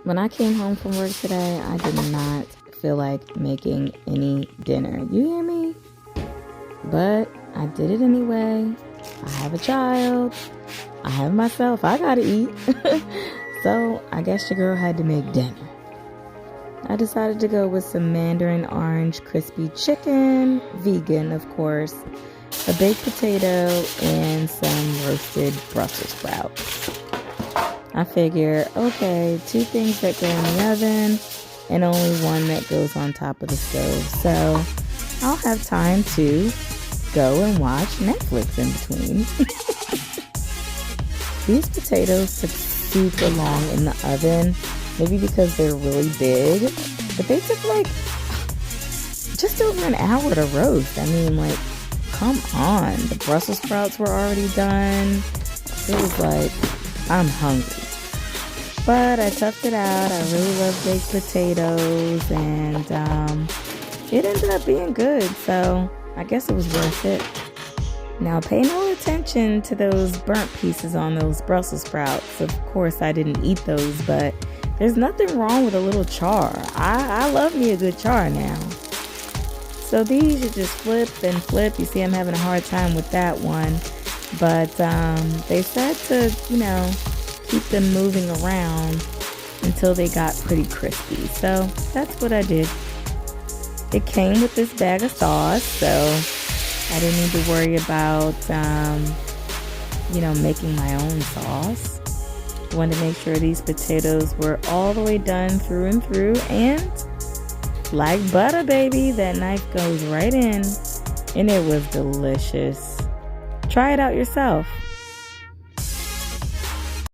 When I came home from work today, I did not feel like making any dinner. You hear me? But I did it anyway. I have a child. I have myself. I gotta eat. So I guess your girl had to make dinner. I decided to go with some mandarin orange crispy chicken, vegan of course, a baked potato, and some roasted Brussels sprouts. I figure, okay, 2 things that go in the oven and only 1 that goes on top of the stove. So I'll have time to go and watch Netflix in between. These potatoes took super long in the oven, maybe because they're really big, but they took like just over an hour to roast. I mean, like, come on. The Brussels sprouts were already done. It was like, I'm hungry. But I toughed it out. I really love baked potatoes, and it ended up being good, so I guess it was worth it. Now, pay no attention to those burnt pieces on those Brussels sprouts. Of course, I didn't eat those, but there's nothing wrong with a little char. I love me a good char now. So these you just flip and flip. You see I'm having a hard time with that one. But they said to, keep them moving around until they got pretty crispy. So that's what I did. It came with this bag of sauce, so I didn't need to worry about, making my own sauce. I wanted to make sure these potatoes were all the way done through and through, and like butter, baby, that knife goes right in, and it was delicious. Try it out yourself.